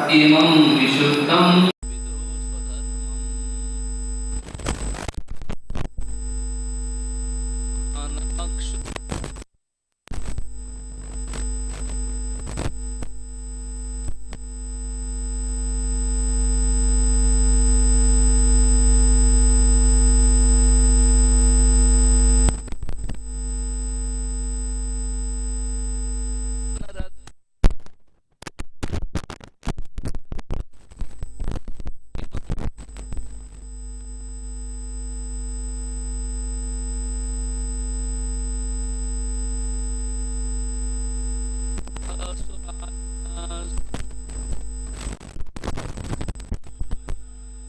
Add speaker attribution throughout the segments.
Speaker 1: Imam Vishuddham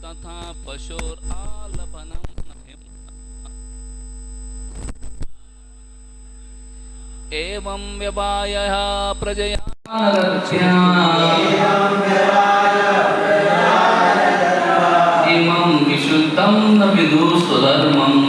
Speaker 1: तथा पशुर आलपनम एवं व्यवायः प्रजया इमं विशुद्धं न विदुः स्वधर्मम्.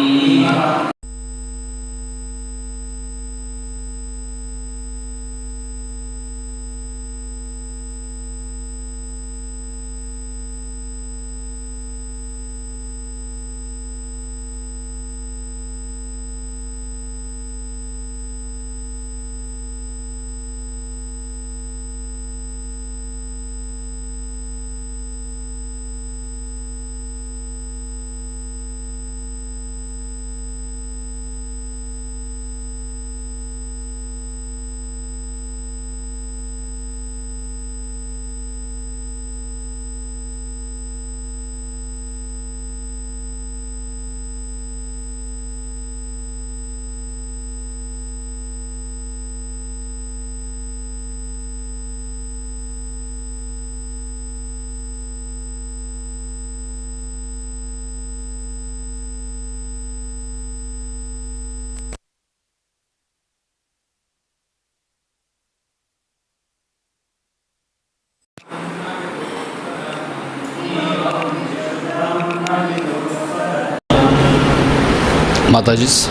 Speaker 1: Mataji's.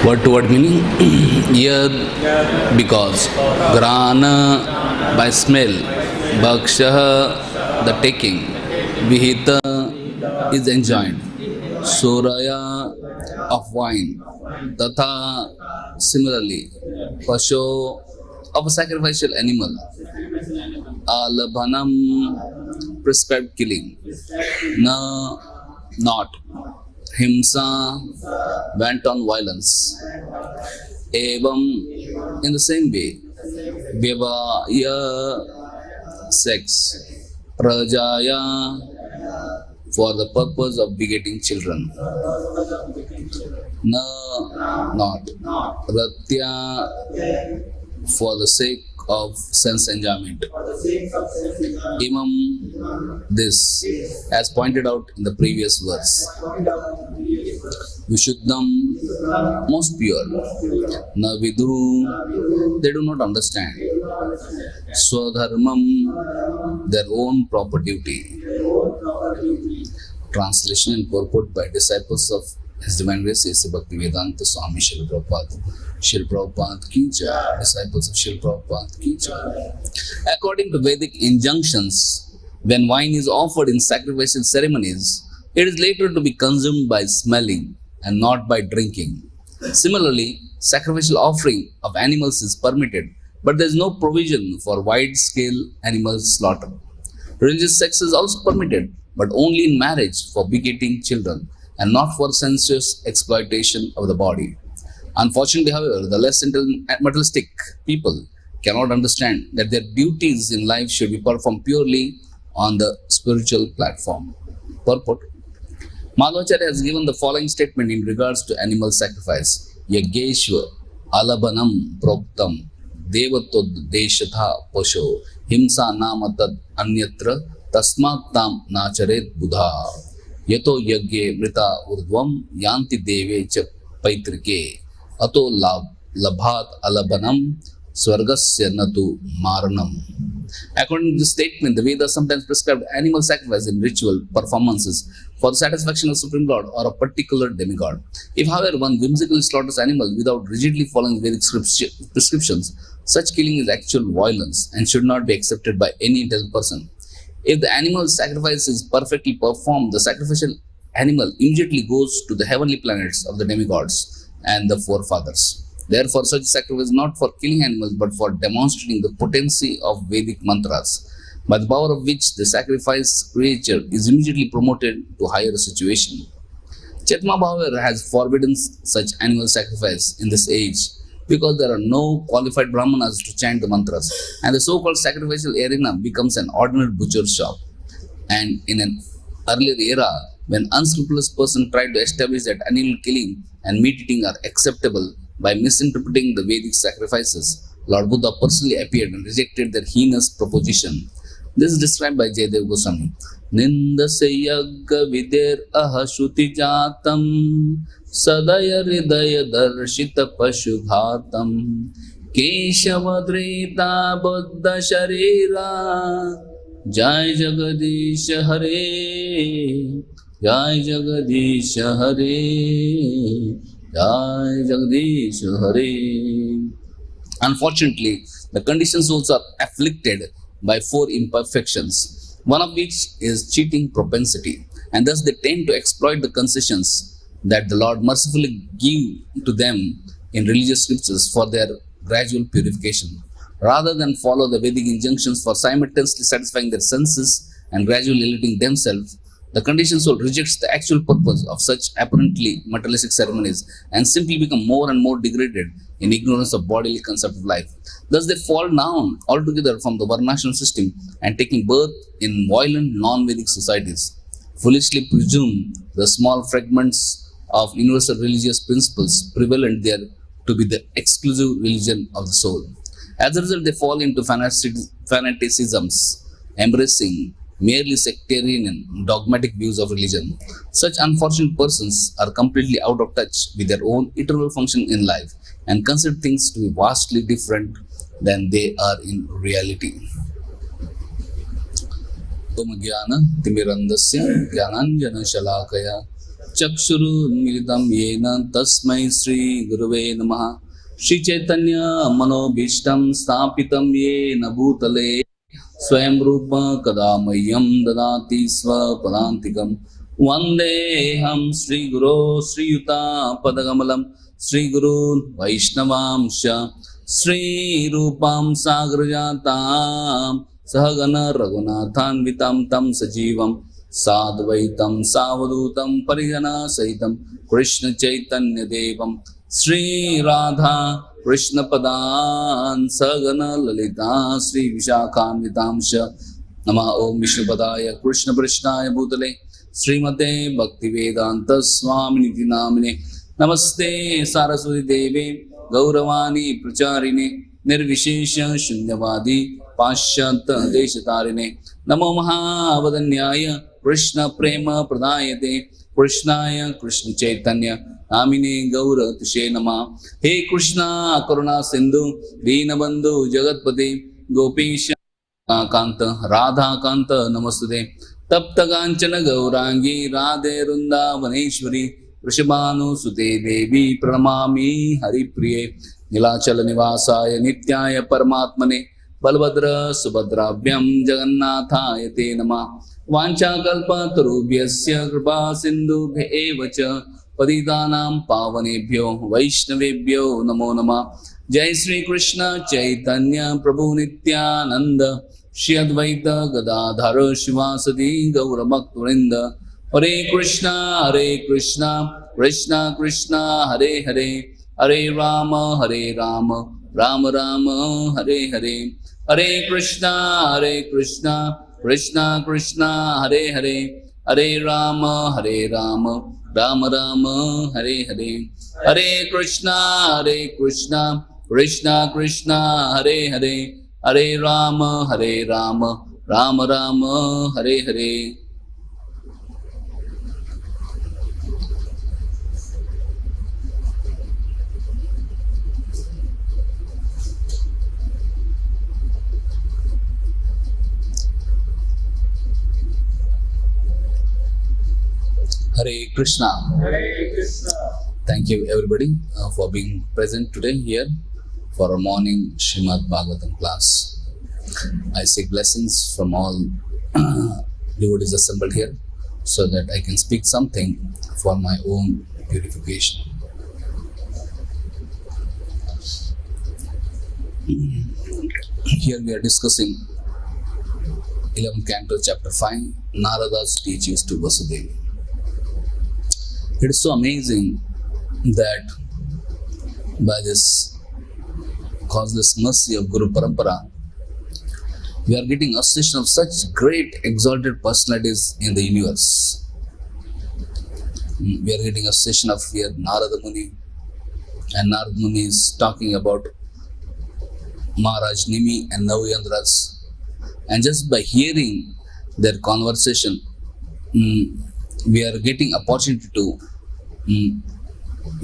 Speaker 1: Word to word meaning? Yad, because. Grana, by smell. Bhaksha, the taking. Vihita is enjoined. Suraya, of wine. Tatha, similarly. Pasho, of a sacrificial animal. Alabhanam, prescribed killing. Na, not. Himsa, went on violence. Evam, in the same way. Vyavaya, sex. Prajaya, for the purpose of begetting children. Na, not. Ratya, for the sake of sense enjoyment. Imam, this, as pointed out in the previous verse. Vishuddham, most pure. Na vidu, they do not understand. Swadharmam, their own proper duty. Translation and purport by disciples of His Divine Grace A.C. Bhaktivedanta Swami Srila Prabhupada. Srila Prabhupada ki jai. Disciples of Srila Prabhupada ki jai. According to Vedic injunctions, when wine is offered in sacrificial ceremonies, it is later to be consumed by smelling and not by drinking. Similarly, sacrificial offering of animals is permitted, but there is no provision for wide-scale animal slaughter. Religious sex is also permitted, but only in marriage for begetting children and not for sensuous exploitation of the body. Unfortunately, however, the less materialistic people cannot understand that their duties in life should be performed purely on the spiritual platform. Purport. Madhvacharya has given the following statement in regards to animal sacrifice. Yageshwa, alabanam proktam devatod deshatha pasho himsa nama tad anyatra tasmat tam nacharet buddha yato yagye mrita urdvam yanti deve cha paitrike ato labhat alabanam swargasya natu maranam. According to this statement, the Vedas sometimes prescribed animal sacrifice in ritual performances for the satisfaction of Supreme Lord or a particular demigod. If, however, one whimsically slaughters animals without rigidly following Vedic prescriptions, such killing is actual violence and should not be accepted by any intelligent person. If the animal sacrifice is perfectly performed, the sacrificial animal immediately goes to the heavenly planets of the demigods and the forefathers. Therefore, such sacrifice is not for killing animals but for demonstrating the potency of Vedic mantras, by the power of which the sacrificed creature is immediately promoted to higher situation. Chetma, however, has forbidden such animal sacrifice in this age because there are no qualified brahmanas to chant the mantras, and the so-called sacrificial arena becomes an ordinary butcher's shop. And in an earlier era, when unscrupulous persons tried to establish that animal killing and meat eating are acceptable by misinterpreting the Vedic sacrifices, Lord Buddha personally appeared and rejected their heinous proposition. This is described by Jayadev Goswami. Nindase yagga vider ahashuti jatam sadaya hridaya darshita pashughatam keshavadrita buddha sharira jai jagadish hare jai jagadish hare jai jagadish hare. Unfortunately, the conditioned souls are afflicted by four imperfections, one of which is cheating propensity, and thus they tend to exploit the concessions that the Lord mercifully give to them in religious scriptures for their gradual purification. Rather than follow the Vedic injunctions for simultaneously satisfying their senses and gradually eluding themselves, the conditioned soul rejects the actual purpose of such apparently materialistic ceremonies and simply become more and more degraded in ignorance of bodily concept of life. Thus they fall down altogether from the varnashram system and taking birth in violent non-Vedic societies, foolishly presume the small fragments of universal religious principles prevalent there to be the exclusive religion of the soul. As a result, they fall into fanaticisms, embracing merely sectarian and dogmatic views of religion. Such unfortunate persons are completely out of touch with their own eternal function in life and consider things to be vastly different than they are in reality. Om Jnana Timirandasya Jnananjana Shalakaya Chakshuru Militam Yena Tasmai Sri Guruve Namaha Shri Chaitanya Manobhishtam Stapitam Yena Bhutale Swayam Rupa Kadamayyam Dadati Swapadantikam Vandeham Sri Guru Sri Yuta Padagamalam Sri Guru Vaishnavamsha Sri Rupam Sagrajatam Sahagana Raghunathan Vitam Tam Sajivam Sadvaitam Savadutam Parigana Sahitam Krishna Chaitanya Devam Sri Radha Krishna Padan Sagana Lalita Sri Vishakhanvitamsha Nama Om Vishnu Padaya Krishna Prishnaya Bhutale Srimate Bhaktivedanta Swaminiti Namine Namaste Saraswati Devi Gauravani Pracharine Nirvishesha Shunyavadi Pashyanta Deshatarine Namo Mahavadanyaya Krishna Prema Pradayate Krishnaya Krishna Chaitanya Namine Gaura Tushe Nama. He Krishna Karuna Sindhu Deenabandhu Jagatpati Gopisha Kanta Radha Kanta Namastude Tapta Ganchana Gaurangi Radhe Runda Vaneshwari Vrishabhanu Sute Devi Pranamami Hari Priye Nilachala Nivasaya Nityaya Paramatmane Balbhadra Subhadrabhyam Jagannathaya Te Nama Vancha Kalpa Tarubhyasya Kripa Sindhu Bhevacha Paditanam Pavanebhyo Vaishnavebhyo Namo Nama. Jai Sri Krishna Chaitanya Prabhu Nityananda Shri Advaita Gadadhara Shivasati Gaura Bhaktarinda. Hare Krishna Krishna Krishna Hare Hare Hare Rama Rama Rama Hare Hare. Hare Krishna Krishna Krishna Hare Hare Hare Rama Rama Rama, Hare Hare, Hare Krishna, Krishna Krishna, Hare Hare, Hare Rama, Rama Rama, Hare Hare. Hare Krishna.
Speaker 2: Hare Krishna.
Speaker 1: Thank you everybody for being present today here for our morning Srimad Bhagavatam class. I seek blessings from all devotees assembled here so that I can speak something for my own purification. Here we are discussing 11th canto chapter 5, Narada's teachings to Vasudeva. It is so amazing that by this causeless mercy of Guru Parampara, we are getting association of such great exalted personalities in the universe. We are getting association of here Narada Muni, and Narada Muni is talking about Maharaj Nimi and Navayandras, and just by hearing their conversation, we are getting opportunity to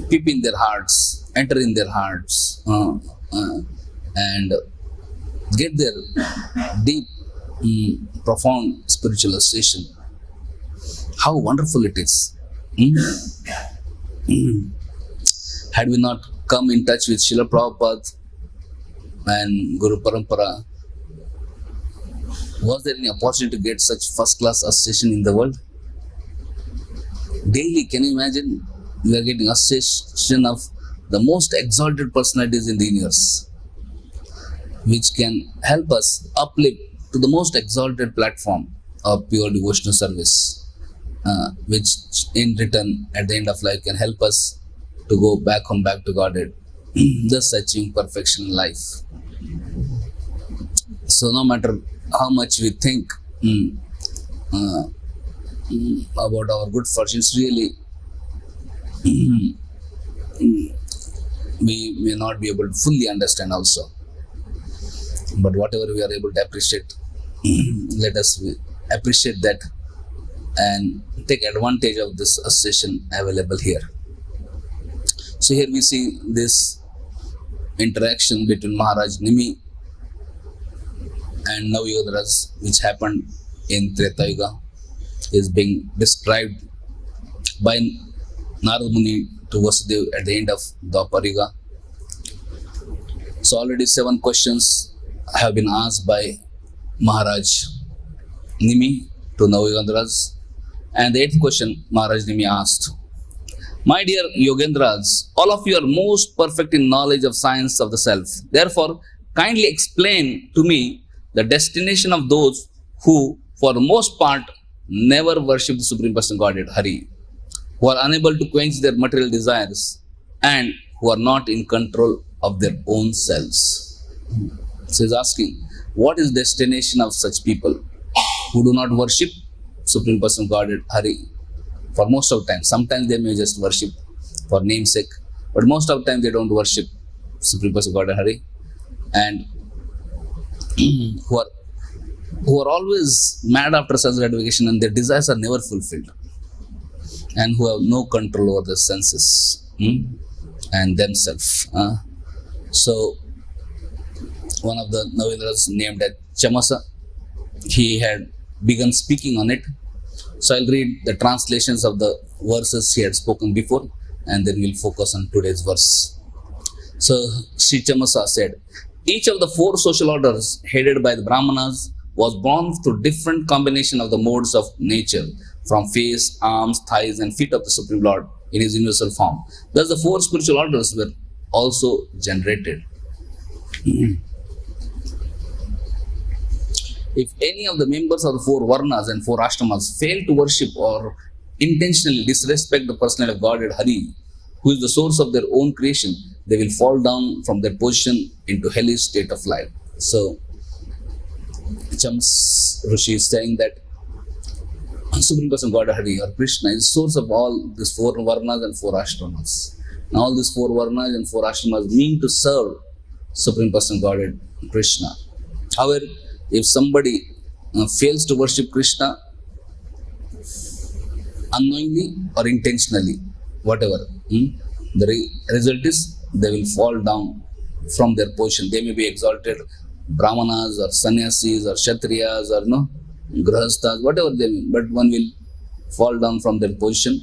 Speaker 1: peep in their hearts, enter in their hearts, and get their deep, profound spiritual association. How wonderful it is. Had we not come in touch with Srila Prabhupada and Guru Parampara, was there any opportunity to get such first-class association in the world? Daily, can you imagine? We are getting association of the most exalted personalities in the universe, which can help us uplift to the most exalted platform of pure devotional service, which in return at the end of life can help us to go back home, back to Godhead, thus achieving perfection in life. So no matter how much we think about our good fortunes, really we may not be able to fully understand also. But whatever we are able to appreciate, let us appreciate that and take advantage of this association available here. So here we see this interaction between Maharaj Nimi and Navayodharas, which happened in Treta Yuga, is being described by Narada Muni to Vasudeva at the end of Dwapar Yuga. So already 7 questions have been asked by Maharaj Nimi to Navayodharas, and the 8th question Maharaj Nimi asked, "My dear Yogendras, all of you are most perfect in knowledge of science of the self. Therefore, kindly explain to me the destination of those who, for the most part, never worship the Supreme Person Godhead, Hari, who are unable to quench their material desires, and who are not in control of their own selves." So he's asking, what is destination of such people who do not worship Supreme Person Godhead, Hari, for most of the time? Sometimes they may just worship for namesake, but most of the time they don't worship Supreme Person Godhead, Hari, and who are always mad after self-gratification, and their desires are never fulfilled, and who have no control over their senses and themselves. So one of the Navayandras named as Chamasa, he had begun speaking on it. So I'll read the translations of the verses he had spoken before, and then we'll focus on today's verse. So Sri Chamasa said, "Each of the 4 social orders headed by the Brahmanas was born through different combination of the modes of nature, from face, arms, thighs, and feet of the Supreme Lord in his universal form. Thus the 4 spiritual orders were also generated. If any of the members of the 4 Varnas and 4 Ashramas fail to worship or intentionally disrespect the personality of Godhead Hari, who is the source of their own creation, they will fall down from their position into hellish state of life." So Chams Rishi is saying that Supreme Person God Hari or Krishna is source of all these four varnas and four ashramas. And all these four varnas and four ashramas mean to serve Supreme Person Godhead Krishna. However, if somebody fails to worship Krishna unknowingly or intentionally, whatever, the result is they will fall down from their position. They may be exalted brahmanas or sannyasis or kshatriyas or no grahasthas, whatever they mean, but one will fall down from their position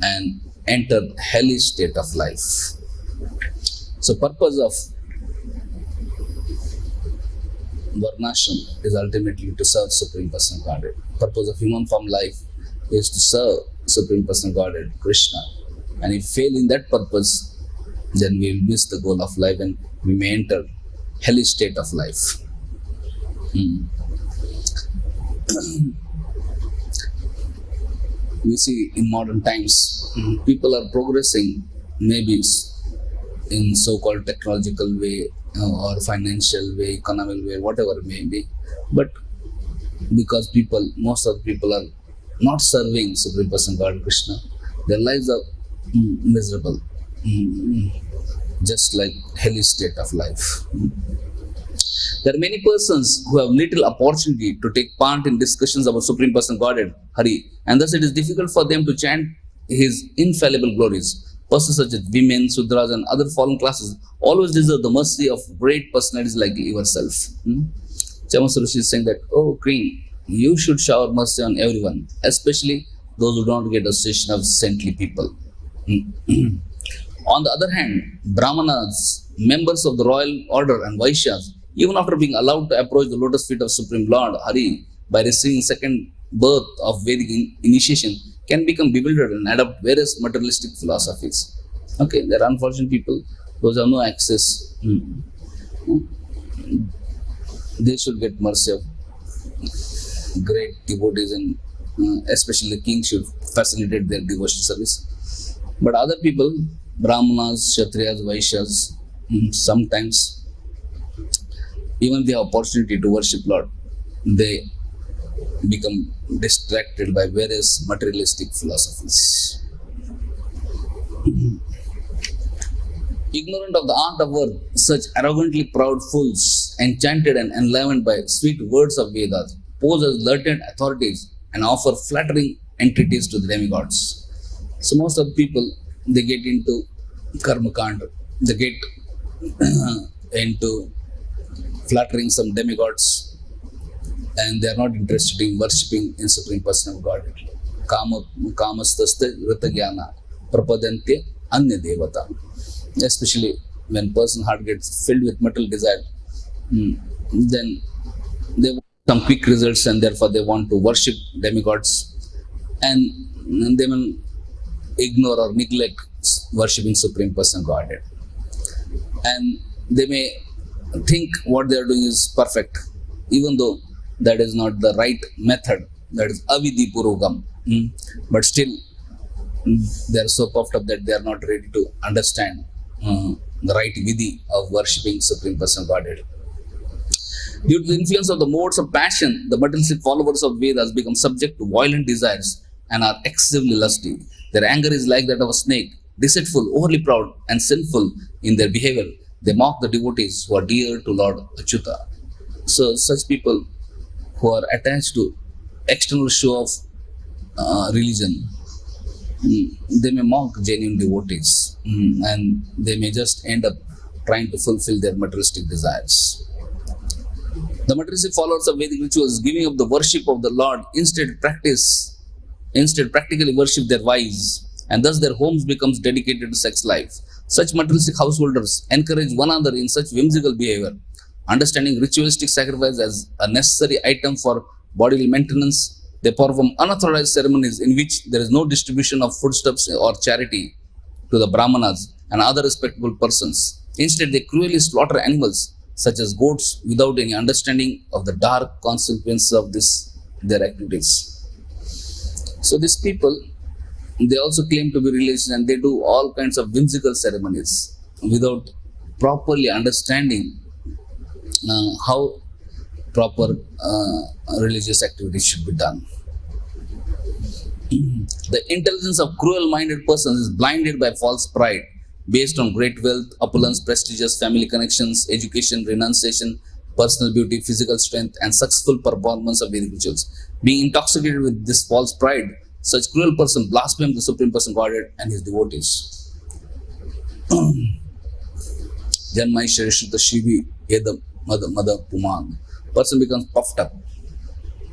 Speaker 1: and enter hellish state of life. So purpose of Varnashram is ultimately to serve Supreme Person Godhead. Purpose of human form life is to serve Supreme Person Godhead Krishna. And if fail in that purpose, then we will miss the goal of life and we may enter hellish state of life. We see in modern times, people are progressing maybe in so-called technological way or financial way, economic way, whatever it may be. But because most of the people are not serving Supreme Person God Krishna, their lives are miserable, just like hellish state of life. There are many persons who have little opportunity to take part in discussions about Supreme Person Godhead, Hari, and thus it is difficult for them to chant His infallible glories. Persons such as women, Sudras, and other fallen classes always deserve the mercy of great personalities like yourself. Chamasrushi is saying that, oh Queen, you should shower mercy on everyone, especially those who don't get association of saintly people. On the other hand, Brahmanas, members of the royal order, and Vaishyas, even after being allowed to approach the lotus feet of Supreme Lord Hari by receiving second birth of Vedic initiation, can become bewildered and adopt various materialistic philosophies. Okay, there are unfortunate people, those who have no access. They should get mercy of great devotees, and especially the king should facilitate their devotional service. But other people, Brahmanas, Kshatriyas, Vaishyas, sometimes even they have opportunity to worship Lord, they become distracted by various materialistic philosophies. Ignorant of the art of work, such arrogantly proud fools, enchanted and enlivened by sweet words of Vedas, pose as latent authorities and offer flattering entities to the demigods. So most of the people, they get into karma kanda, they get into flattering some demigods, and they are not interested in worshipping in Supreme Person of Godhead. Kamastaste ritagyana prapadantya anya devata. Especially when person heart gets filled with material desire, then they want some quick results, and therefore they want to worship demigods, and they will ignore or neglect worshipping Supreme Person Godhead. And they may think what they are doing is perfect, even though that is not the right method, that is avidhi purvakam. But still, they are so puffed up that they are not ready to understand the right vidhi of worshipping Supreme Person Godhead. Due to the influence of the modes of passion, the materialistic followers of Vedas become subject to violent desires and are excessively lusty. Their anger is like that of a snake, deceitful, overly proud, and sinful in their behavior. They mock the devotees who are dear to Lord Achyuta. So such people who are attached to external show of religion, they may mock genuine devotees, and they may just end up trying to fulfill their materialistic desires. The materialistic followers of Vedic rituals, giving up the worship of the Lord, instead practically worship their wives, and thus their homes becomes dedicated to sex life. Such materialistic householders encourage one another in such whimsical behavior. Understanding ritualistic sacrifice as a necessary item for bodily maintenance, they perform unauthorized ceremonies in which there is no distribution of foodstuffs or charity to the Brahmanas and other respectable persons. Instead, they cruelly slaughter animals such as goats without any understanding of the dark consequences of their activities. So these people, they also claim to be religious, and they do all kinds of whimsical ceremonies without properly understanding how proper religious activities should be done. The intelligence of cruel-minded persons is blinded by false pride based on great wealth, opulence, prestigious family connections, education, renunciation, personal beauty, physical strength, and successful performance of Vedic rituals. Being intoxicated with this false pride, such cruel person blasphemes the Supreme Person Godhead and his devotees. Janmaishya Shrita Shivi Edam Mada Puman. Person becomes puffed up.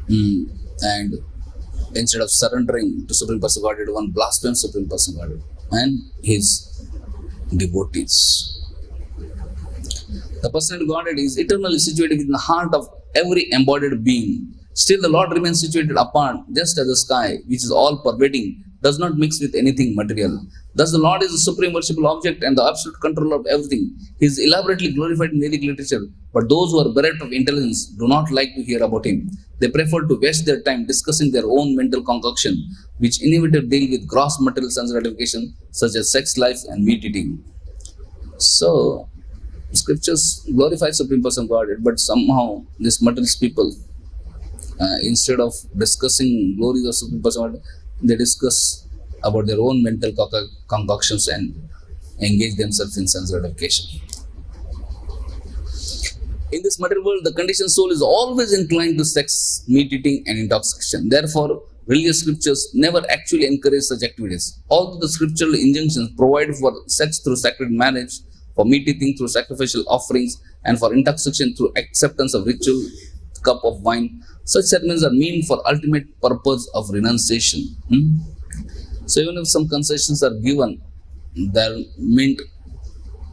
Speaker 1: And instead of surrendering to Supreme Person Godhead, one blasphemes Supreme Person Godhead and his devotees. The personal Godhead is eternally situated within the heart of every embodied being. Still, the Lord remains situated apart, just as the sky, which is all pervading, does not mix with anything material. Thus, the Lord is the supreme worshipable object and the absolute controller of everything. He is elaborately glorified in Vedic literature, but those who are bereft of intelligence do not like to hear about him. They prefer to waste their time discussing their own mental concoction, which inevitably deal with gross material sense gratification, such as sex life and meat eating. So, scriptures glorify Supreme Person Godhead, but somehow these materialist people, instead of discussing glories of Supreme Person Godhead, they discuss about their own mental concoctions and engage themselves in sense gratification. In this material world, the conditioned soul is always inclined to sex, meat eating, and intoxication. Therefore, religious scriptures never actually encourage such activities. Although the scriptural injunctions provide for sex through sacred marriage, for meat eating through sacrificial offerings, and for intoxication through acceptance of ritual cup of wine, such sermons are meant for ultimate purpose of renunciation. So even if some concessions are given, they are meant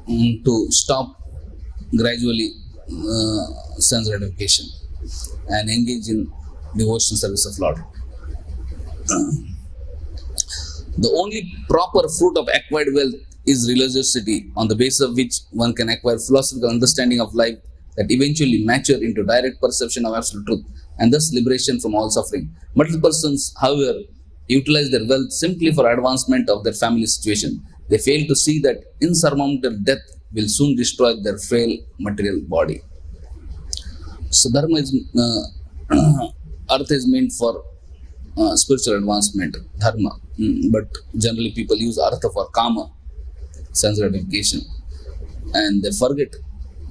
Speaker 1: to stop gradually sense gratification and engage in devotional service of Lord. The only proper fruit of acquired wealth is religiosity, on the basis of which one can acquire philosophical understanding of life that eventually mature into direct perception of absolute truth and thus liberation from all suffering. Material persons, however, utilize their wealth simply for advancement of their family situation. They fail to see that insurmountable death will soon destroy their frail material body. So dharma is, artha is meant for spiritual advancement, dharma. But generally people use artha for kama, sense gratification. And they forget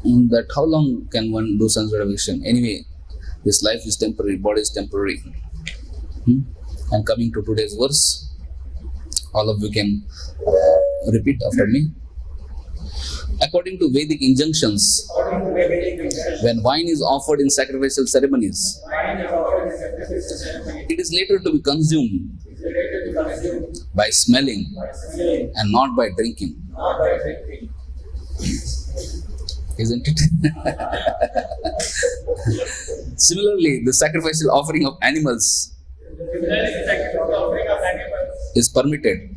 Speaker 1: that how long can one do sense gratification? Anyway, this life is temporary, body is temporary. And coming to today's verse, all of you can repeat after me. According to Vedic injunctions, when wine is offered in sacrificial ceremonies, it is later to be consumed by smelling and not by drinking. Isn't it? Similarly, the sacrificial offering of animals is permitted,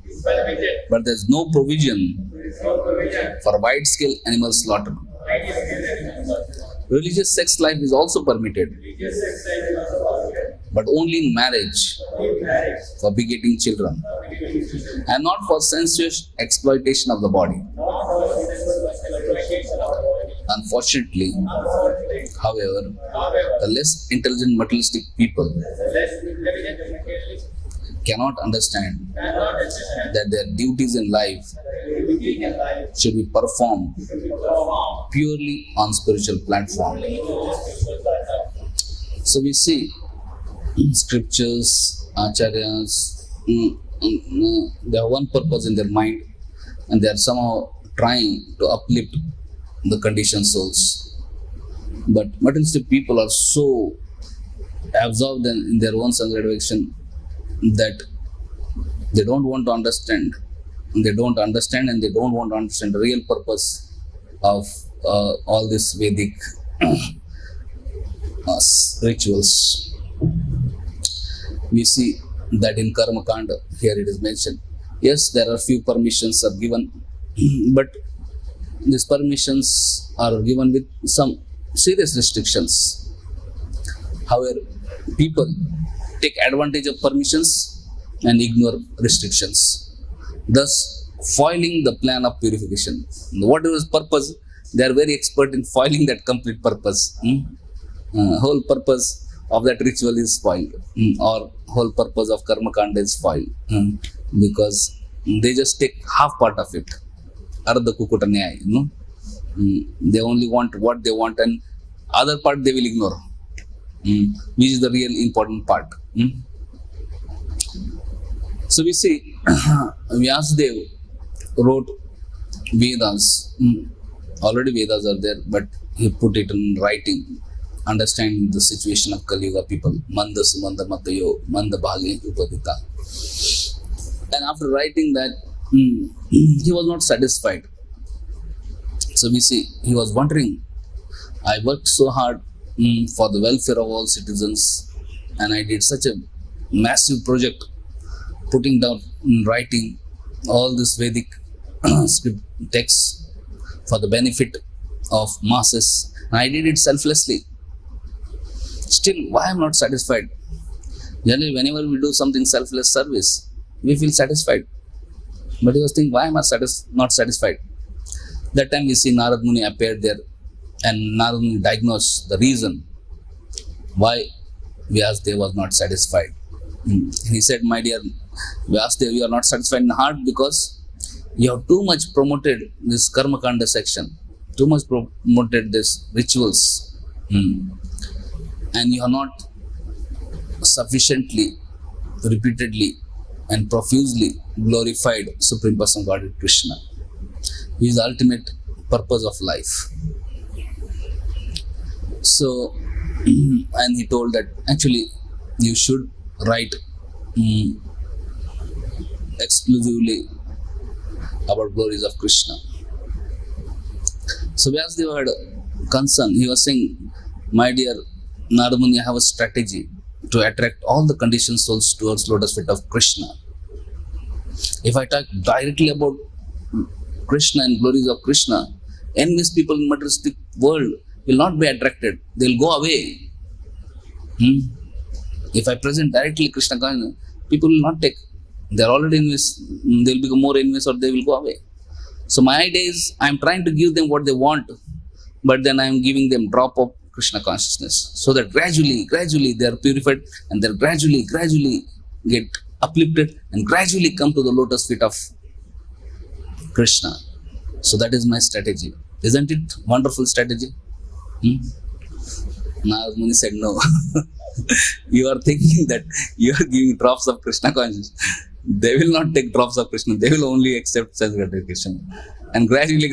Speaker 1: but there is no provision for wide-scale animal slaughter. Religious sex life is also permitted, but only in marriage for begetting children and not for sensuous exploitation of the body. Unfortunately, however, the less intelligent materialistic people cannot understand that their duties in life should be performed purely on spiritual platform. So we see scriptures, acharyas, they have one purpose in their mind and they are somehow trying to uplift the conditioned souls. But materialistic people are so absorbed in their own sense gratification that they don't want to understand. They don't understand and they don't want to understand the real purpose of all these Vedic rituals. We see that in Karma Kanda, here it is mentioned. Yes, there are few permissions are given, but these permissions are given with some serious restrictions. However, people take advantage of permissions and ignore restrictions, thus foiling the plan of purification. Whatever is purpose, they are very expert in foiling that complete purpose. Whole purpose of that ritual is spoiled, or whole purpose of karma kanda is spoiled, because they just take half part of it. Ardha kukuta nyaya, they only want what they want, and other part they will ignore, which is the real important part. So we see Vyasadeva wrote Vedas. Already Vedas are there, but he put it in writing, understanding the situation of Kali Yuga people. Manda sumanda matayo, manda bhage upadita. And after writing that, he was not satisfied. So we see, he was wondering, I worked so hard for the welfare of all citizens, and I did such a massive project, putting down in writing all this Vedic script texts for the benefit of masses, and I did it selflessly. Still, why I am not satisfied? Generally, whenever we do something selfless service, we feel satisfied. But he was thinking, why am I not satisfied? That time we see Narad Muni appeared there, and Narad Muni diagnosed the reason why Vyasadeva was not satisfied. He said, my dear Vyasadeva, you are not satisfied in heart because you have too much promoted this karma kanda section, too much promoted this rituals, and you have not sufficiently, repeatedly, and profusely glorified Supreme Person Godhead Krishna, who is the ultimate purpose of life. So, and he told that actually you should write exclusively about glories of Krishna. So Vyasadeva had a concern. He was saying, my dear Narada Muni, I have a strategy to attract all the conditioned souls towards lotus feet of Krishna. If I talk directly about Krishna and glories of Krishna, envious people in materialistic world will not be attracted. They will go away. If I present directly Krishna consciousness, people will not take. They are already envious. They will become more envious, or they will go away. So my idea is, I am trying to give them what they want, but then I am giving them drop of Krishna consciousness, so that gradually they are purified, and they gradually get uplifted, and gradually come to the lotus feet of Krishna. So that is my strategy. Isn't it wonderful strategy? Narad Muni said, no. You are thinking that you are giving drops of Krishna consciousness. They will not take drops of Krishna. They will only accept sense gratification. And gradually,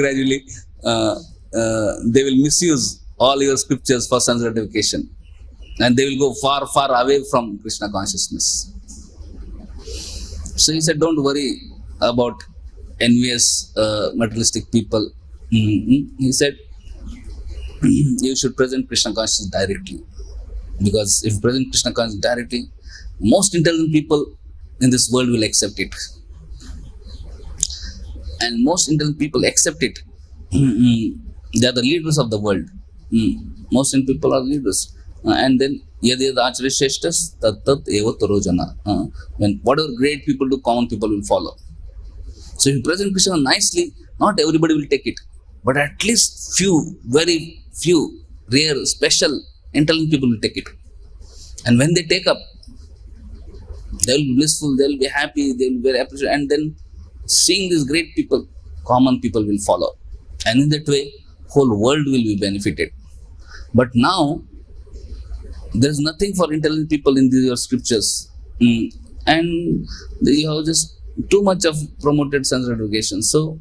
Speaker 1: they will misuse all your scriptures for sense gratification. And they will go far away from Krishna consciousness. So he said, don't worry about envious materialistic people. He said, you should present Krishna consciousness directly. Because if you present Krishna consciousness directly, most intelligent people in this world will accept it. And most intelligent people accept it. They are the leaders of the world. Most intelligent people are leaders. And then, yad Acharya Shreshtas tat eva tarojana. When whatever great people do, common people will follow. So if you present Krishna nicely, not everybody will take it. But at least very few, rare, special, intelligent people will take it. And when they take up, they will be blissful, they will be happy, they will be very appreciative. And then seeing these great people, common people will follow. And in that way, whole world will be benefited. But now, there is nothing for intelligent people in your scriptures. And you have just too much of promoted sense gratification. So,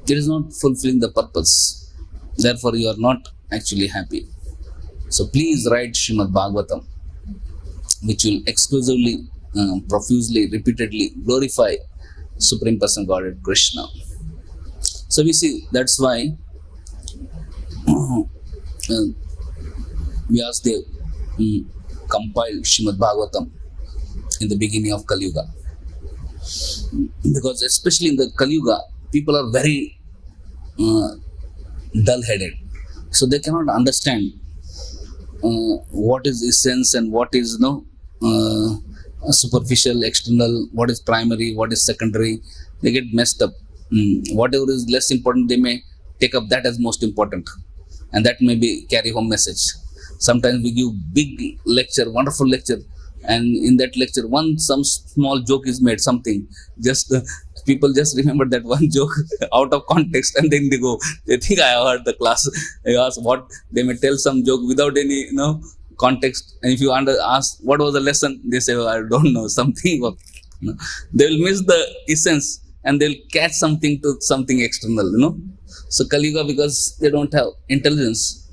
Speaker 1: it is not fulfilling the purpose. Therefore, you are not actually happy. So, please write Srimad Bhagavatam, which will exclusively, profusely, repeatedly glorify Supreme Person Godhead Krishna. So, we see that's why Vyasadeva compiled Srimad Bhagavatam in the beginning of Kali Yuga. Because especially in the Kali Yuga, people are very dull-headed. So they cannot understand what is essence and what is superficial, external, what is primary, what is secondary. They get messed up. Whatever is less important, they may take up that as most important. And that may be carry home message. Sometimes we give big lecture, wonderful lecture, and in that lecture, some small joke is made, something. Just people just remember that one joke out of context, and then they think I heard the class. I ask what they may tell some joke without any context, and if you ask what was the lesson, they say, I don't know, something. They will miss the essence, and they'll catch something to something external. So Kali Yuga, because they don't have intelligence,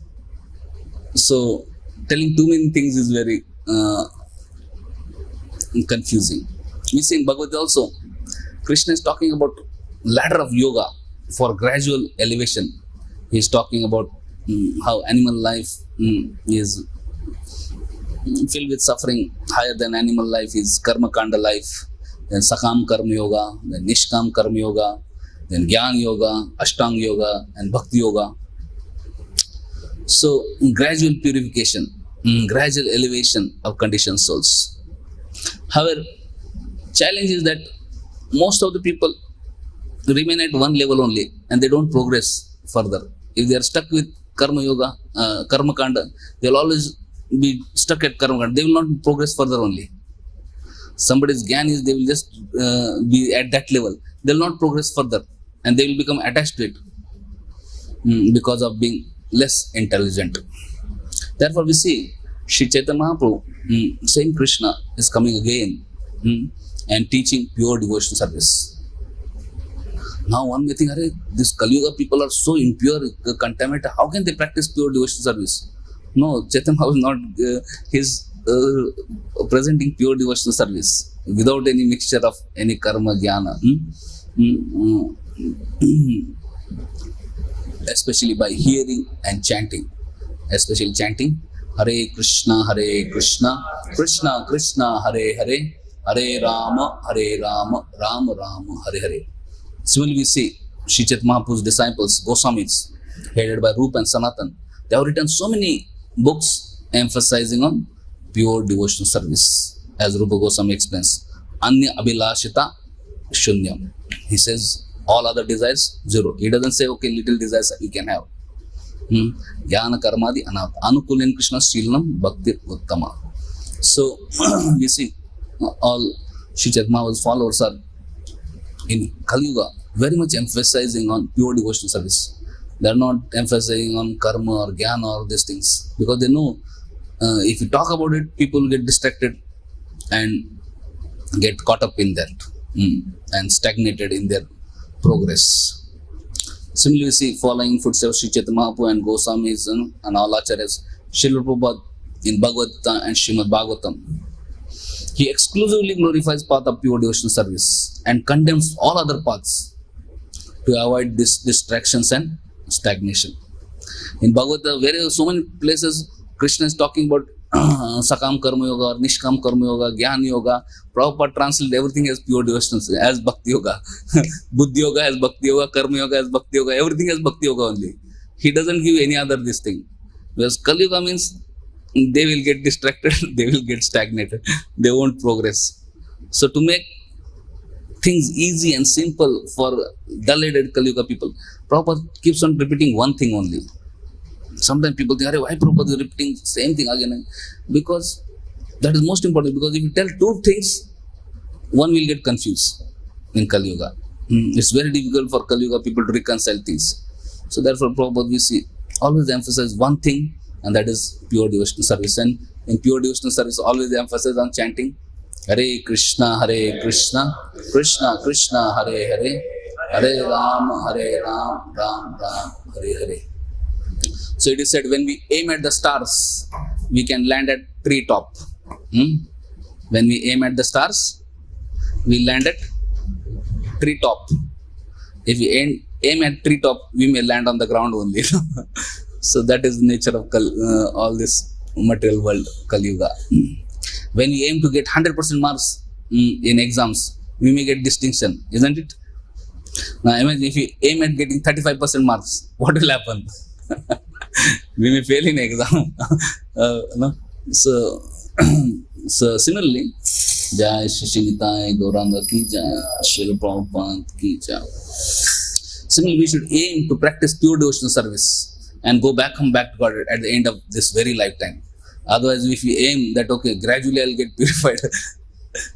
Speaker 1: so telling too many things is very confusing. We see in Bhagavad also, Krishna is talking about ladder of yoga for gradual elevation. He is talking about how animal life is filled with suffering. Higher than animal life is karma kanda life, then sakam karma yoga, then nishkam karma yoga, then Gyan Yoga, Ashtanga Yoga, and Bhakti Yoga. So, gradual purification, gradual elevation of conditioned souls. However, challenge is that most of the people remain at one level only, and they don't progress further. If they are stuck with Karma Yoga, Karma Kanda, they will always be stuck at Karma Kanda. They will not progress further only. Somebody's Gyan is, they will just be at that level. They will not progress further, and they will become attached to it because of being less intelligent. Therefore, we see Sri Chaitanya Mahaprabhu, same Krishna, is coming again and teaching pure devotional service. Now one may think, this Kali Yuga people are so impure, contaminated, how can they practice pure devotional service? No, Chaitanya Mahaprabhu is not, he's presenting pure devotional service without any mixture of any karma, jnana. Especially by hearing and chanting. Especially chanting Hare Krishna, Krishna Krishna, Hare Hare, Hare Rama, Rama Rama, Hare Hare. Similarly, we see Sri Chaitanya Mahaprabhu's disciples, Goswamis, headed by Rupa and Sanatan. They have written so many books emphasizing on pure devotional service. As Rupa Goswami explains, Anya Abhilashita Shunyam. He says, all other desires, zero. He doesn't say, okay, little desires you can have. Jnana karmadi anat. Anukulen Krishna Shilanam Bhakti Uttama. So, we see all Sri Chaitanya Mahaprabhu's followers are in Kali Yuga very much emphasizing on pure devotional service. They are not emphasizing on karma or jnana or these things, because they know if you talk about it, people will get distracted and get caught up in that and stagnated in their progress. Similarly, we see following footsteps Sri Chaitanya Mahaprabhu and Goswamis and all Acharyas, Srila Prabhupada in Bhagavatam and Srimad Bhagavatam. He exclusively glorifies path of pure devotional service and condemns all other paths to avoid these distractions and stagnation. In Bhagavatam, where so many places Krishna is talking about Sakam Karma Yoga or Nishkam Karma Yoga, Gyan Yoga. Prabhupada translated everything as pure devotional as Bhakti Yoga. Buddhi Yoga as Bhakti Yoga, Karma Yoga as Bhakti Yoga, everything as Bhakti Yoga only. He doesn't give any other this thing. Because Kali Yuga means they will get distracted, they will get stagnated, they won't progress. So to make things easy and simple for dull-headed Kali Yuga people, Prabhupada keeps on repeating one thing only. Sometimes people think, why Prabhupada is repeating the same thing again? Because that is most important. Because if you tell two things, one will get confused in Kali Yuga. It's very difficult for Kali Yuga people to reconcile things. So therefore, Prabhupada, we see, always emphasize one thing, and that is pure devotional service. And in pure devotional service, always emphasize on chanting Hare Krishna, Krishna Krishna, Hare Hare, Hare Ram, Ram Ram, Hare Hare. So it is said, when we aim at the stars, we can land at tree top. When we aim at the stars, we land at tree top. If we aim at tree top, we may land on the ground only. So that is the nature of all this material world, Kali Yuga. When we aim to get 100% marks in exams, we may get distinction, isn't it? Now imagine if we aim at getting 35% marks, what will happen? We may fail in exam. No? So similarly, Jai Shri Nitai Gauranga ki Jai, Srila Prabhupada ki Jai. Similarly, we should aim to practice pure devotional service and come back to God at the end of this very lifetime. Otherwise, if we aim that, okay, gradually I'll get purified,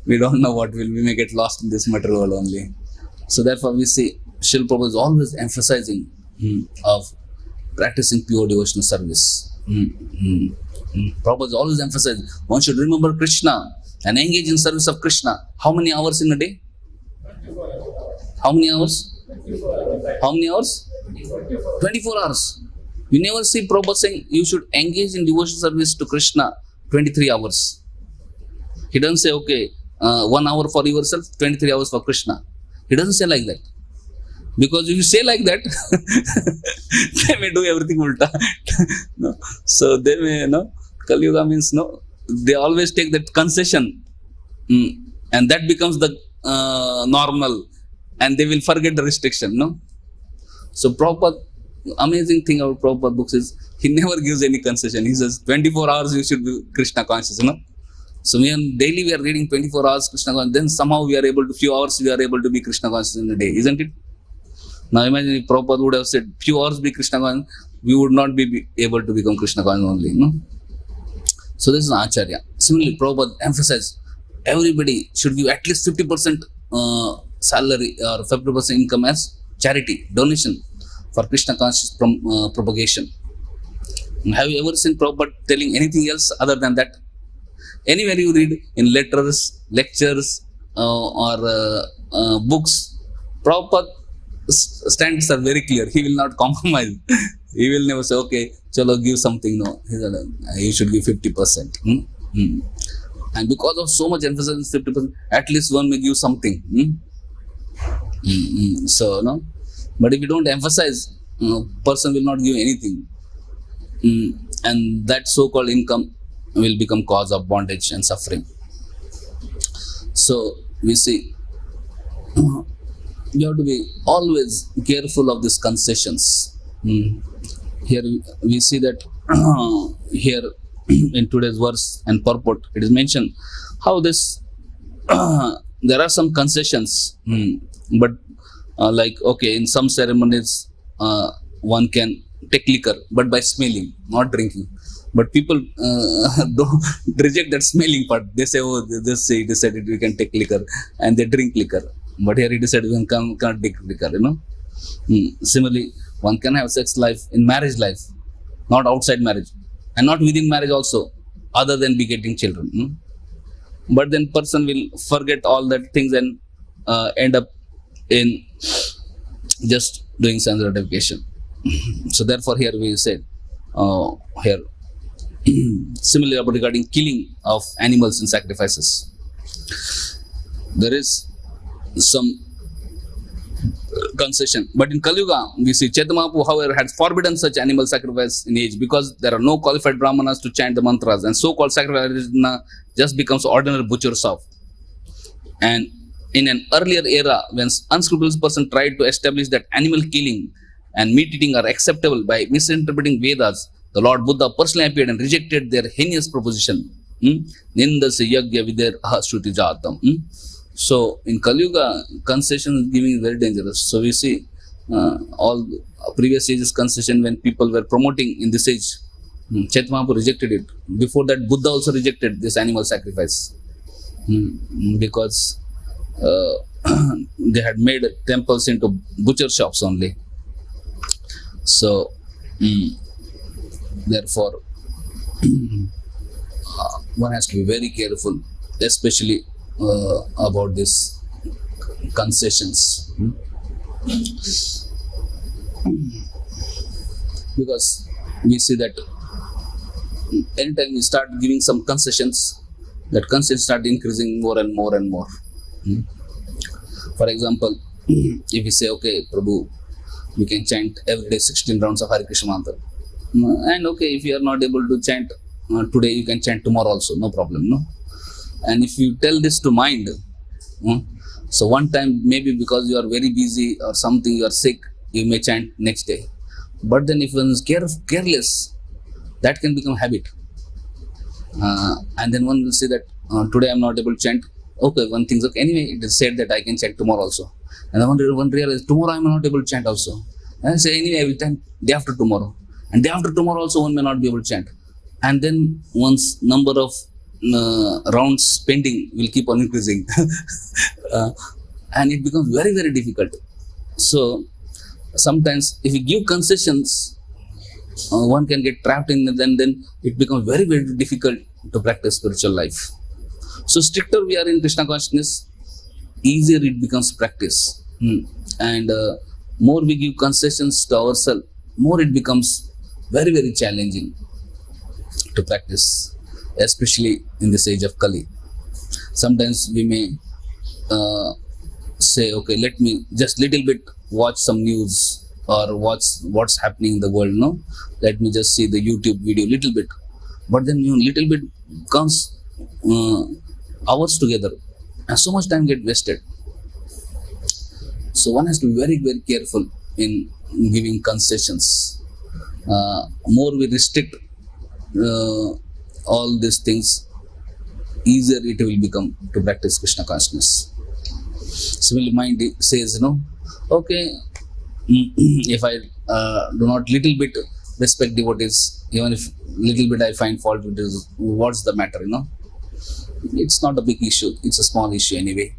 Speaker 1: we don't know what will. We may get lost in this material world only. So therefore, we see Srila Prabhupada is always emphasizing of practicing pure devotional service. Prabhupada is always emphasizing one should remember Krishna and engage in service of Krishna. How many hours in a day? How many hours? How many hours? 24 hours. We never see Prabhupada saying you should engage in devotional service to Krishna 23 hours. He doesn't say, okay, 1 hour for yourself, 23 hours for Krishna. He doesn't say like that. Because if you say like that, they may do everything ulta. No? So they may, Kali Yuga means, they always take that concession. And that becomes the normal. And they will forget the restriction, So Prabhupada, amazing thing about Prabhupada books is, he never gives any concession. He says, 24 hours you should be Krishna conscious, So daily we are reading 24 hours Krishna conscious, then somehow we are able to, few hours we are able to be Krishna conscious in a day, isn't it? Now imagine if Prabhupada would have said, few hours be Krishna conscious, we would not be able to become Krishna conscious only, So this is an Acharya. Similarly, Prabhupada emphasized, everybody should give at least 50% salary or 50% income as charity, donation for Krishna conscious propagation. Have you ever seen Prabhupada telling anything else other than that? Anywhere you read in letters, lectures, or books, Prabhupada stands are very clear. He will not compromise. He will never say, okay, chalo, give something. No, you should give 50%. And because of so much emphasis on 50%, at least one may give something. So, but if you don't emphasize, person will not give anything. And that so-called income will become cause of bondage and suffering. So, we see, you have to be always careful of these concessions. Here we see that here in today's verse and purport, it is mentioned how this, there are some concessions, but like, okay, in some ceremonies, one can take liquor, but by smelling, not drinking. But people don't reject that smelling part. They say, oh, they decided we can take liquor, and they drink liquor. But here he decided we can't take liquor, Similarly, one can have sex life in marriage life, not outside marriage, and not within marriage also, other than begetting children. But then person will forget all that things and end up in just doing sense gratification. So therefore here we said, here, similarly regarding killing of animals in sacrifices, there is some concession. But in Kali Yuga, we see Chaitanya Mahaprabhu, however, has forbidden such animal sacrifice in age because there are no qualified brahmanas to chant the mantras, and so-called sacrifice just becomes ordinary butcher's shop. And in an earlier era, when unscrupulous person tried to establish that animal killing and meat eating are acceptable by misinterpreting Vedas, the Lord Buddha personally appeared and rejected their heinous proposition. Nindasya yagya videra shruti jatam. So in Kali Yuga, concession giving is very dangerous. So we see all previous ages concession when people were promoting in this age. Chaitanya Mahaprabhu rejected it. Before that, Buddha also rejected this animal sacrifice because they had made temples into butcher shops only. So therefore, one has to be very careful, especially about these concessions, because we see that anytime we start giving some concessions, that concessions start increasing more and more and more. For example, if we say, okay, Prabhu, we can chant every day 16 rounds of Hare Krishna mantra, and okay, if you are not able to chant today, you can chant tomorrow also, no problem, And if you tell this to mind, so one time maybe because you are very busy or something, you are sick, you may chant next day. But then if one is careless, that can become habit. And then one will say that today I am not able to chant. Okay, one thinks, okay, anyway, it is said that I can chant tomorrow also. And then one realizes, tomorrow I am not able to chant also. And I say, anyway, I will chant day after tomorrow. And day after tomorrow also one may not be able to chant. And then one's number of rounds spending will keep on increasing. And it becomes very, very difficult. So sometimes if you give concessions, one can get trapped in it, and then it becomes very, very difficult to practice spiritual life. So stricter we are in Krishna consciousness, easier it becomes practice. And more we give concessions to ourselves, more it becomes very, very challenging to practice, especially in this age of Kali. Sometimes we may say, okay, let me just little bit watch some news or watch what's happening in the world. No, let me just see the YouTube video little bit. But then little bit comes hours together, and so much time get wasted. So one has to be very, very careful in giving concessions. More we restrict all these things, easier it will become to practice Krishna consciousness. Similarly, mind says, okay, if I do not little bit respect devotees, even if little bit I find fault with it, what's the matter, It's not a big issue, it's a small issue anyway.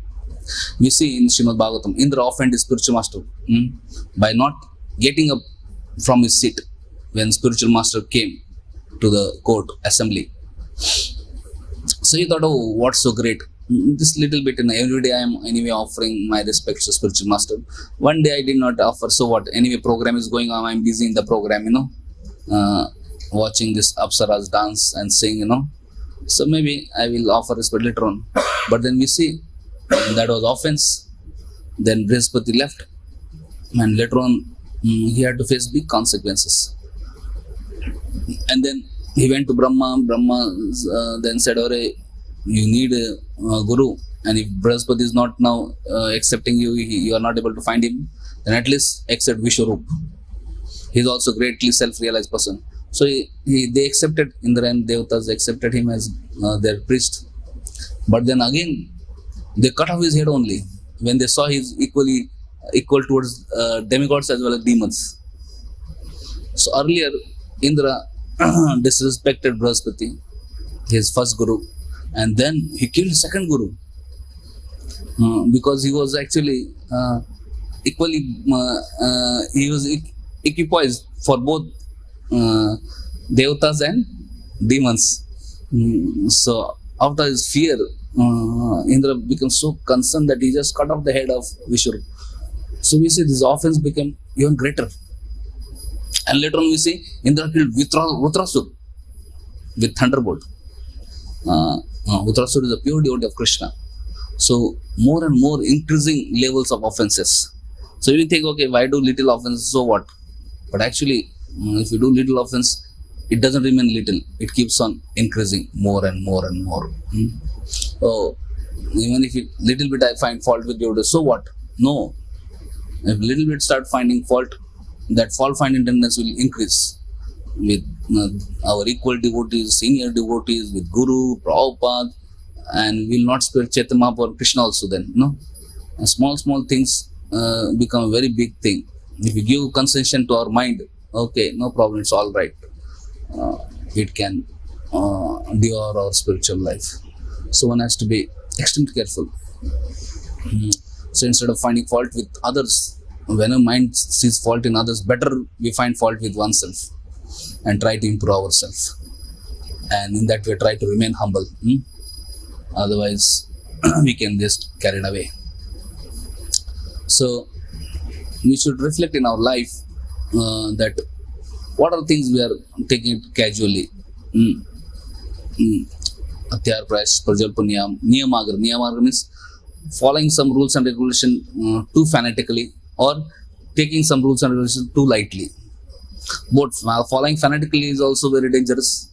Speaker 1: We see in Srimad Bhagavatam, Indra offended his spiritual master by not getting up from his seat when spiritual master came to the court assembly. So he thought, oh, what's so great? This little bit, every day I am anyway offering my respects to spiritual master. One day I did not offer, so what? Anyway, program is going on, I am busy in the program, watching this Apsaras dance and sing, So maybe I will offer respect later on. But then we see that was offense. Then Brihaspati left, and later on he had to face big consequences. And then he went to Brahma. Brahma then said, you need a guru, and if Brihaspati is not now accepting you, you are not able to find him, then at least accept Vishwarup. He is also greatly self-realized person. So they accepted, Indra and Devatas accepted him as their priest. But then again, they cut off his head only when they saw he is equal towards demigods as well as demons. So earlier, Indra disrespected Brihaspati, his first guru, and then he killed second guru because he was actually equally, he was equipoised for both Devatas and demons. So after his fear, Indra became so concerned that he just cut off the head of Vishwarup. So we see this offense became even greater. And later on we see Indra killed Utrasur with thunderbolt. Utrasur is a pure devotee of Krishna. So more and more increasing levels of offenses. So you think, okay, why do little offenses, so what? But actually, if you do little offense, it doesn't remain little. It keeps on increasing more and more and more. So even if little bit I find fault with devotee, so what? No. If little bit start finding fault, that fault finding tendency will increase with our equal devotees, senior devotees, with Guru, Prabhupada, and will not spare Chaitanya Mahaprabhu or Krishna also then. And small things become a very big thing. If we give concession to our mind, okay, no problem, it's all right. It can devour our spiritual life. So one has to be extremely careful. So instead of finding fault with others, when a mind sees fault in others, better we find fault with oneself and try to improve ourselves. And in that way, try to remain humble. Otherwise, we can just carried away. So we should reflect in our life that what are things we are taking it casually. Atyar Prayash, Prajalpanyam, Niyamagra. Niyamagra means following some rules and regulation too fanatically, or taking some rules and regulations too lightly. Both following fanatically is also very dangerous,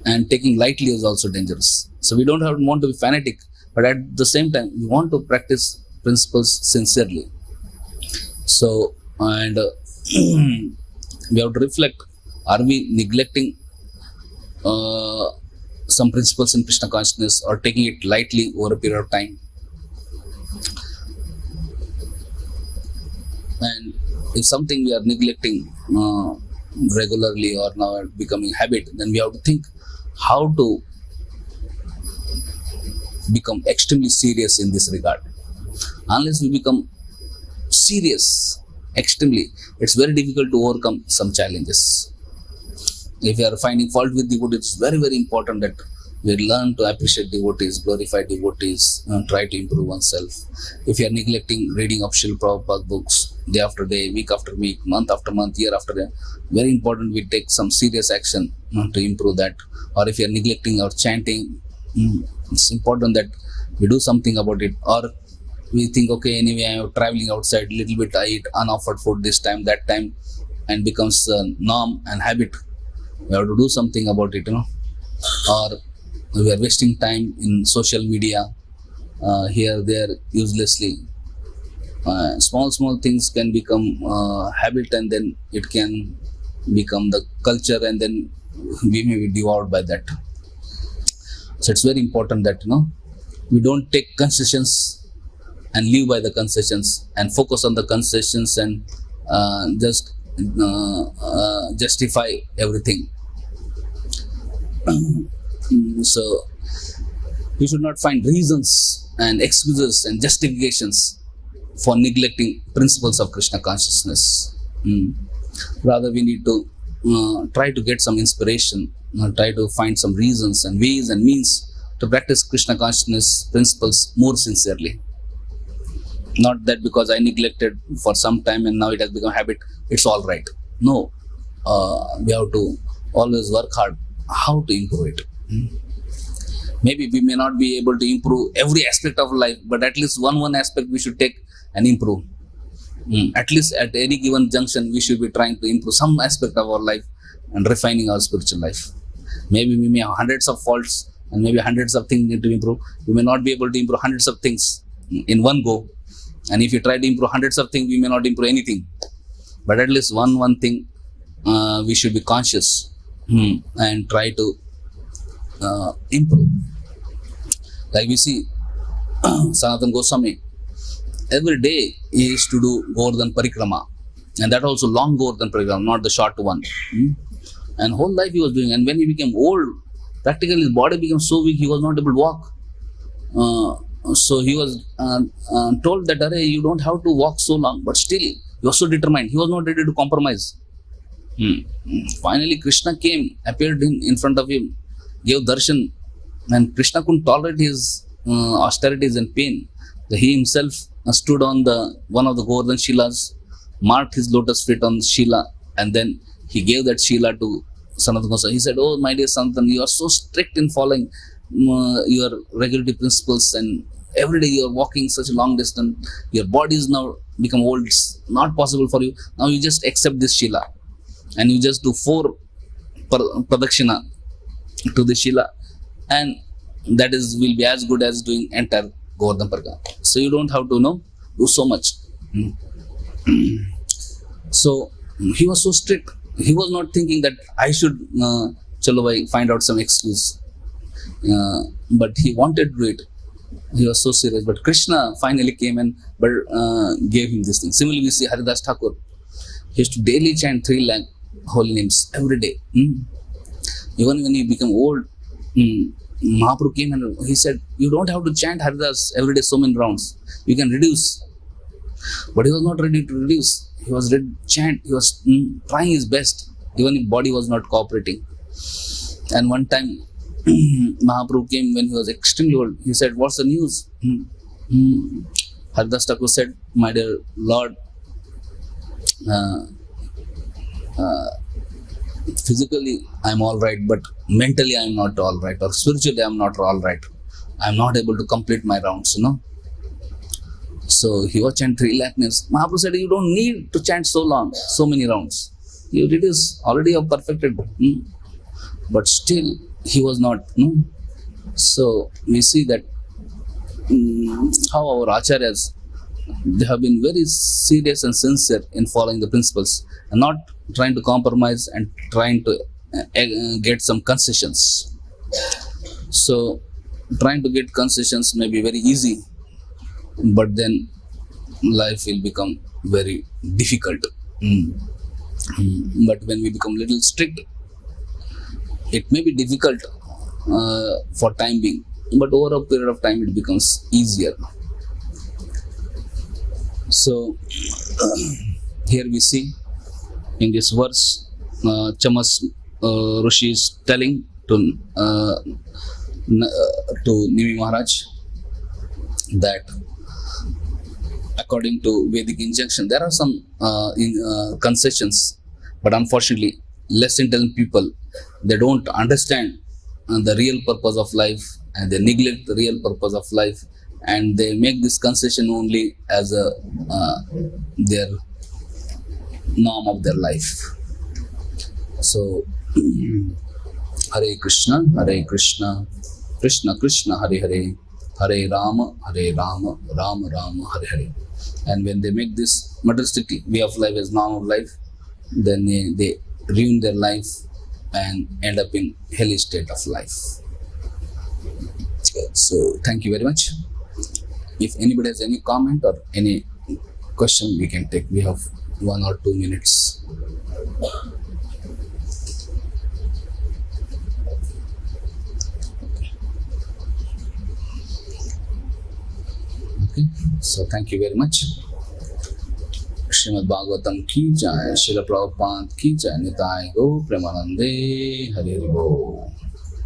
Speaker 1: and taking lightly is also dangerous. So we don't want to be fanatic, but at the same time, we want to practice principles sincerely. So, and we have to reflect, are we neglecting some principles in Krishna consciousness or taking it lightly over a period of time? And if something we are neglecting, regularly or now becoming habit, then we have to think how to become extremely serious in this regard. Unless we become serious extremely, it's very difficult to overcome some challenges. If you are finding fault with devotees, it's very, very important that we learn to appreciate devotees, glorify devotees, and try to improve oneself. If you are neglecting reading of Srila Prabhupada books day after day, week after week, month after month, year after year, very important we take some serious action to improve that. Or if you are neglecting or chanting, it's important that we do something about it. Or we think, okay, anyway, I am traveling outside, little bit I eat unoffered food this time, that time, and becomes a norm and habit. We have to do something about it, Or we are wasting time in social media, here, there, uselessly. Small things can become habit, and then it can become the culture, and then we may be devoured by that. So it's very important that we don't take concessions and live by the concessions and focus on the concessions and just justify everything. So we should not find reasons and excuses and justifications for neglecting principles of Krishna consciousness. Rather, we need to try to get some inspiration, try to find some reasons and ways and means to practice Krishna consciousness principles more sincerely. Not that because I neglected for some time and now it has become habit, it's all right. No, we have to always work hard how to improve it. Maybe we may not be able to improve every aspect of life, but at least one aspect we should take and improve. At least at any given junction, we should be trying to improve some aspect of our life and refining our spiritual life. Maybe we may have hundreds of faults and maybe hundreds of things need to improve. We may not be able to improve hundreds of things in one go. And if you try to improve hundreds of things, we may not improve anything. But at least one thing we should be conscious and try to improve. Like we see Sanatana Goswami, every day he used to do Govardhan Parikrama, and that also long Govardhan Parikrama, not the short one. And whole life he was doing. And when he became old, practically his body became so weak he was not able to walk. So he was told that, Arey, you don't have to walk so long, but still he was so determined. He was not ready to compromise. Finally Krishna came, appeared in front of him, gave darshan, and Krishna couldn't tolerate his austerities and pain. He himself stood on one of the Govardhan Shilas, marked his lotus feet on Shila, and then he gave that Shila to Sanatana Goswami. He said, oh my dear Sanatana, you are so strict in following your regularity principles, and every day you are walking such a long distance, your body is now become old, it's not possible for you. Now you just accept this Shila and you just do 4 pradakshina to the Shila, and that will be as good as doing entire Govardhan Parikrama. So you don't have to do so much. So he was so strict. He was not thinking that I should find out some excuse. But he wanted to do it. He was so serious. But Krishna finally came and gave him this thing. Similarly, we see Haridas Thakur. He used to daily chant 3 lakh holy names every day. Even when he became old, Mahaprabhu came and he said, you don't have to chant Haridas every day so many rounds. You can reduce. But he was not ready to reduce. He was ready to chant. He was trying his best, even if body was not cooperating. And one time, Mahaprabhu came when he was extremely old. He said, what's the news? Haridas Thakur said, my dear Lord, physically I am all right, but mentally I am not all right, or spiritually I am not all right. I am not able to complete my rounds, So he was chanting 3 lakh names. Mahaprabhu said, you don't need to chant so long, so many rounds. You did this already, you have perfected. But still he was not. So we see that how our Acharyas, they have been very serious and sincere in following the principles and not trying to compromise and trying to get some concessions. So trying to get concessions may be very easy, but then life will become very difficult. But when we become little strict, it may be difficult for time being, but over a period of time it becomes easier. So here we see in this verse, Chamas Rishi is telling to Nimi Maharaj that according to Vedic injunction, there are some concessions, but unfortunately, less intelligent people, they don't understand the real purpose of life, and they neglect the real purpose of life, and they make this concession only as their norm of their life. So, Hare Krishna, Krishna Krishna, Hare Hare, Hare Rama, Rama Rama, Hare Hare. And when they make this materialistic way of life as norm of life, then they ruin their life and end up in hellish state of life. So thank you very much. If anybody has any comment or any question, we can take. We have 1 or 2 minutes. Okay. So thank you very much. Srimad Bhagavatam ki jai, Srila Prabhupada ki jai, Nitai Go Premanande, Hari Hari Bo.